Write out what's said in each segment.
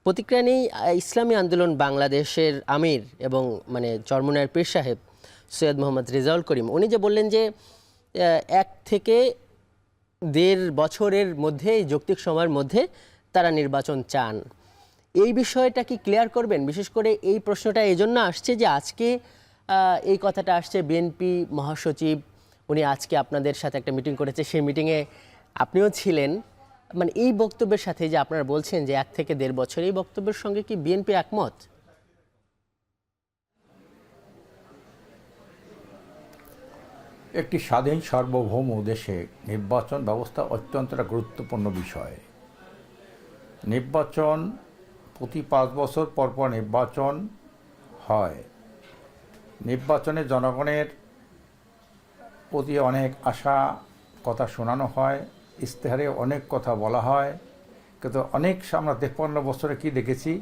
প্রতিক্রিয়া নেই ইসলামী আন্দোলন বাংলাদেশের আমির এবং চরমনায়ের পীর সাহেব সৈয়দ মোহাম্মদ রেজাউল করিম, উনি যে বললেন যে 1 থেকে 1.5 বছরের মধ্যে, যৌক্তিক সময়ের মধ্যে তারা নির্বাচন চান। এই বিষয়টা কি ক্লিয়ার করবেন? বিশেষ করে এই প্রশ্নটা এই জন্য আসছে যে আজকে এই কথাটা আসছে, বিএনপি মহাসচিব উনি আজকে আপনাদের সাথে একটা মিটিং করেছে, সেই মিটিংয়ে আপনিও ছিলেন। এই বক্তব্যের সাথে যে আপনারা বলছেন যে 1 থেকে 1.5 বছর, এই বক্তব্যের সঙ্গে কি বিএনপি একমত? একটি স্বাধীন সার্বভৌম দেশে নির্বাচন ব্যবস্থা অত্যন্ত একটা গুরুত্বপূর্ণ বিষয়। নির্বাচন প্রতি 5 বছর পর পর নির্বাচন হয়। নির্বাচনে জনগণের প্রতি অনেক আশা কথা শোনানো হয়, ইশতেহারে অনেক কথা বলা হয়, কিন্তু আমরা 53 বছরে কি দেখেছি?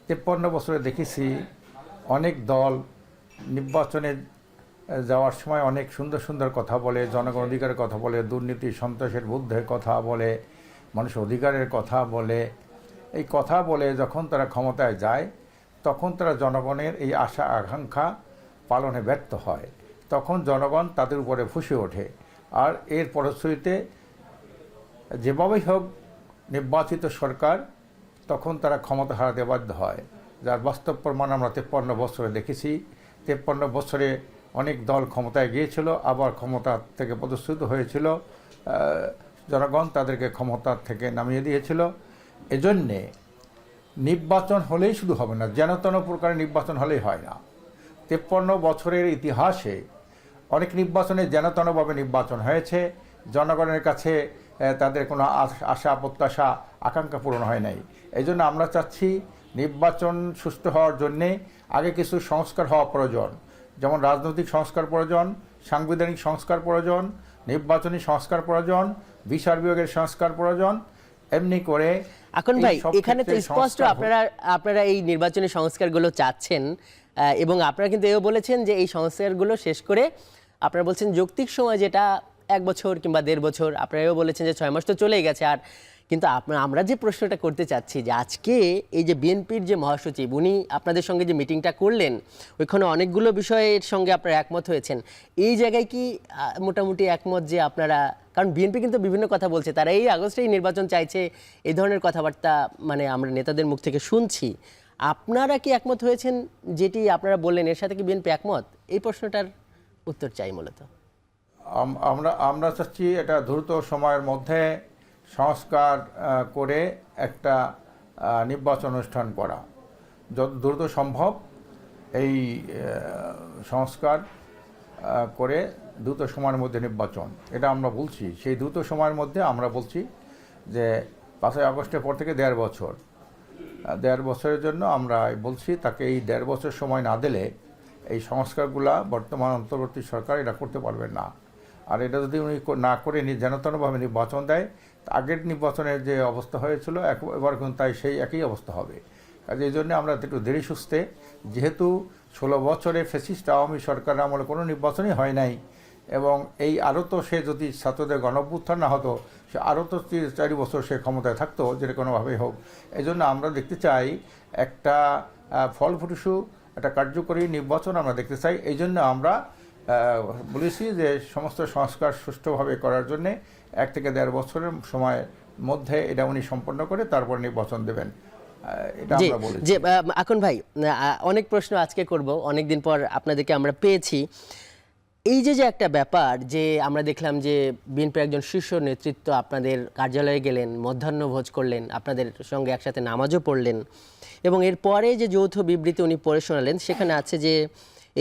53 বছরে দেখেছি অনেক দল নির্বাচনে যাওয়ার সময় অনেক সুন্দর সুন্দর কথা বলে, জনগণ অধিকারের কথা বলে, দুর্নীতি সন্ত্রাসের বিরুদ্ধে কথা বলে, মানুষের অধিকারের কথা বলে। এই কথা বলে যখন তারা ক্ষমতায় যায়, তখন তারা জনগণের এই আশা আকাঙ্ক্ষা পালনে ব্যর্থ হয়। তখন জনগণ তাদের উপরে ফুঁসে ওঠে, আর এর ফলশ্রুতিতে যেভাবেই হোক নির্বাচিত সরকার তখন তারা ক্ষমতা হারাতে বাধ্য হয়, যার বাস্তব প্রমাণ আমরা 53 বছরে দেখেছি। 53 বছরে অনেক দল ক্ষমতায় গিয়েছিল, আবার ক্ষমতা থেকে পদচ্যুত হয়েছিল, জনগণ তাদেরকে ক্ষমতা থেকে নামিয়ে দিয়েছিল। এজন্যে নির্বাচন হলেই শুধু হবে না, যেন তেন প্রকারের নির্বাচন হলেই হয় না। 53 বছরের ইতিহাসে অনেক নির্বাচনে যেন তেনভাবে নির্বাচন হয়েছে, জনগণের কাছে তাদের কোনো আশা প্রত্যাশা আকাঙ্ক্ষা পূরণ হয় নাই। এই জন্য আমরা চাচ্ছি নির্বাচন সুষ্ঠু হওয়ার জন্যে আগে কিছু সংস্কার হওয়া প্রয়োজন, যেমন রাজনৈতিক সংস্কার প্রয়োজন, সাংবিধানিক সংস্কার প্রয়োজন, নির্বাচনী সংস্কার প্রয়োজন, বিচার বিভাগের সংস্কার প্রয়োজন। এমনি করে এখন ভাই, এখানে তো স্পষ্ট আপনারা এই নির্বাচনী সংস্কারগুলো চাচ্ছেন, এবং আপনারা কিন্তু এও বলেছেন যে এই সংস্কারগুলো শেষ করে আপনারা বলছেন যৌক্তিক সময়, যেটা 1 বছর কিংবা 1.5 বছর, আপনারা এও বলেছেন যে 6 মাস তো চলেই গেছে। আর কিন্তু আমরা যে প্রশ্নটা করতে চাচ্ছি যে আজকে এই যে বিএনপির যে মহাসচিব, উনি আপনাদের সঙ্গে যে মিটিংটা করলেন, ওইখানে অনেকগুলো বিষয়ের সঙ্গে আপনারা একমত হয়েছেন। এই জায়গায় কি মোটামুটি একমত যে আপনারা, কারণ বিএনপি কিন্তু বিভিন্ন কথা বলছে, তারা এই আগস্টেই নির্বাচন চাইছে, এই ধরনের কথাবার্তা আমরা নেতাদের মুখ থেকে শুনছি। আপনারা কি একমত হয়েছেন যেটি আপনারা বললেন, এর সাথে কি বিএনপি একমত? এই প্রশ্নটার উত্তর চাই মূলত। আমরা চাচ্ছি এটা দ্রুত সময়ের মধ্যে সংস্কার করে একটা নির্বাচন অনুষ্ঠান করা, যত দ্রুত সম্ভব এই সংস্কার করে দ্রুত সময়ের মধ্যে নির্বাচন, এটা আমরা বলছি। সেই দ্রুত সময়ের মধ্যে আমরা বলছি যে 5ই আগস্টের পর থেকে 1.5 বছর, 1.5 বছরের জন্য আমরা বলছি তাকে এই 1.5 বছর সময় না দিলে এই সংস্কারগুলা বর্তমান অন্তর্বর্তী সরকার এটা করতে পারবে না। আর এটা যদি উনি না করে যেনতেনভাবে নির্বাচন দেয়, আগের নির্বাচনের যে অবস্থা হয়েছিল এবার কিন্তু তাই সেই একই অবস্থা হবে। কাজে এই জন্য আমরা একটু ধীরে সুস্থে, যেহেতু 16 বছরে ফ্যাসিস্ট আওয়ামী সরকারের আমলে কোনো নির্বাচনই হয় নাই, এবং এই আরও তো সে যদি ছাত্রদের গণঅভ্যুত্থান না হতো, সে আরও তো 4 বছর সে ক্ষমতায় থাকতো, যেটা কোনোভাবেই হোক। এই জন্য আমরা দেখতে চাই একটা ফলপ্রসূ একটা কার্যকরী নির্বাচন আমরা দেখতে চাই। এই জন্য আমরা বলেছি যে সমস্ত সংস্কার সুষ্ঠুভাবে করার জন্যে 1 থেকে 1.5 বছরের সময়ের মধ্যে এটা উনি সম্পন্ন করে তারপর নির্বাচন দেবেন, এটা আমরা বলেছি। যে এখন ভাই, অনেক প্রশ্ন আজকে করব, অনেকদিন পর আপনাদেরকে আমরা পেয়েছি। এই যে একটা ব্যাপার, যে আমরা দেখলাম যে বিএনপির একজন শীর্ষ নেতৃত্ব আপনাদের কার্যালয়ে গেলেন, মধ্যাহ্নভোজ করলেন, আপনাদের সঙ্গে একসাথে নামাজও পড়লেন, এবং এরপরে যে যৌথ বিবৃতি উনি পড়ে শোনালেন, সেখানে আছে যে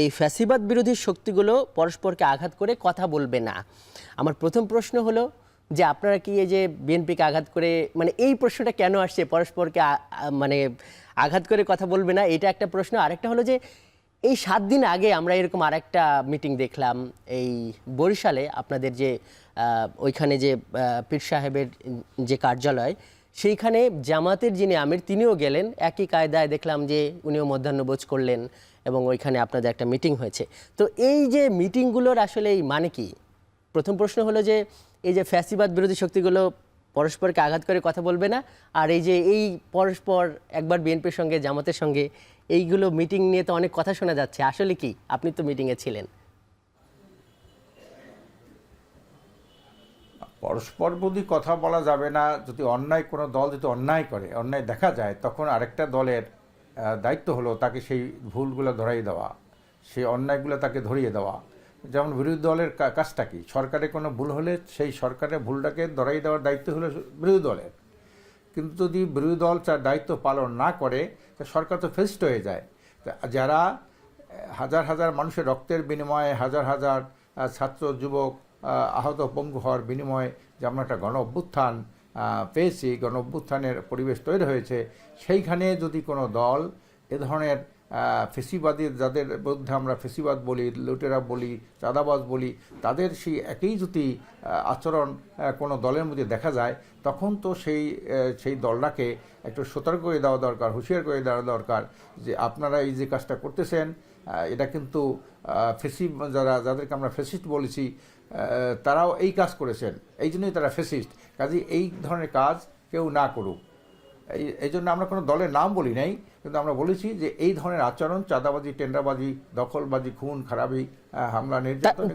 এই ফ্যাসিবাদ বিরোধী শক্তিগুলো পরস্পরকে আঘাত করে কথা বলবে না। আমার প্রথম প্রশ্ন হলো যে আপনারা কি এই যে বিএনপিকে আঘাত করে, এই প্রশ্নটা কেন আসছে, পরস্পরকে আঘাত করে কথা বলবে না, এটা একটা প্রশ্ন। আরেকটা হলো যে এই 7 দিন আগে আমরা এরকম আরেকটা মিটিং দেখলাম এই বরিশালে, আপনাদের যে ওইখানে যে পীর সাহেবের যে কার্যালয়, সেইখানে জামাতের যিনি আমির তিনিও গেলেন, একই কায়দায় দেখলাম যে উনিও মধ্যাহ্নভোজ করলেন, এবং ওইখানে আপনাদের একটা মিটিং হয়েছে। তো এই যে মিটিংগুলোর আসলে এই মানে কি? প্রথম প্রশ্ন হলো যে এই যে ফ্যাসিবাদ বিরোধী শক্তিগুলো পরস্পরকে আঘাত করে কথা বলবে না। আর এই যে এই পরস্পর একবার বিএনপির সঙ্গে জামাতের সঙ্গে এইগুলো মিটিং নিয়ে তো অনেক কথা শোনা যাচ্ছে, আসলে কি? আপনি তো মিটিংয়ে ছিলেন। পরস্পর বিরোধী কথা বলা যাবে না। যদি অন্যায় কোনো দল যদি অন্যায় করে, অন্যায় দেখা যায়, তখন আরেকটা দলের দায়িত্ব হলো তাকে সেই ভুলগুলো ধরাই দেওয়া, সেই অন্যায়গুলো তাকে ধরিয়ে দেওয়া। যেমন বিরোধী দলের কাজটা কি, সরকারের কোনো ভুল হলে সেই সরকারের ভুলটাকে ধরাই দেওয়ার দায়িত্ব হলো বিরোধী দলের। কিন্তু যদি বিরোধী দল তার দায়িত্ব পালন না করে, তা সরকার তো ফেসড হয়ে যায়। যারা হাজার হাজার মানুষের রক্তের বিনিময়ে, হাজার হাজার ছাত্র যুবক আহত পঙ্গু হওয়ার বিনিময়ে যে আমরা একটা গণ অভ্যুত্থান পেয়েছি, গণ অভ্যুত্থানের পরিবেশ তৈরি হয়েছে, সেইখানে যদি কোনো দল এ ধরনের ফেসিবাদী, যাদের বিরুদ্ধে আমরা ফেসিবাদ বলি, লুটেরা বলি, চাঁদাবাজ বলি, তাদের সেই একই যদি আচরণ কোনো দলের মধ্যে দেখা যায়, তখন তো সেই দলটাকে একটু সতর্ক করে দেওয়া দরকার, হুঁশিয়ার করে দেওয়া দরকার যে আপনারা এই যে কাজটা করতেছেন, এটা কিন্তু যাদেরকে আমরা ফেসিস্ট বলেছি, তারাও এই কাজ করেছেন, এই জন্যই তারা ফেসিস্ট। কাজে এই ধরনের কাজ কেউ না করুক। এই জন্য আমরা কোনো দলের নাম বলি নাই, কিন্তু আমরা বলেছি যে এই ধরনের আচরণ, চাঁদাবাজি, টেন্ডারবাজি, দখলবাজি, খুন খারাপি, হামলা, নির্যাতন,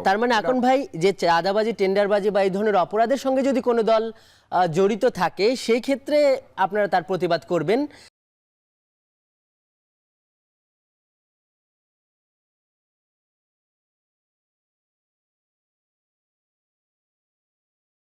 তার মানে আকন ভাই, যে চাঁদাবাজি, টেন্ডারবাজি বা এই ধরনের অপরাধের সঙ্গে যদি কোনো দল জড়িত থাকে, সেই ক্ষেত্রে আপনারা তার প্রতিবাদ করবেন।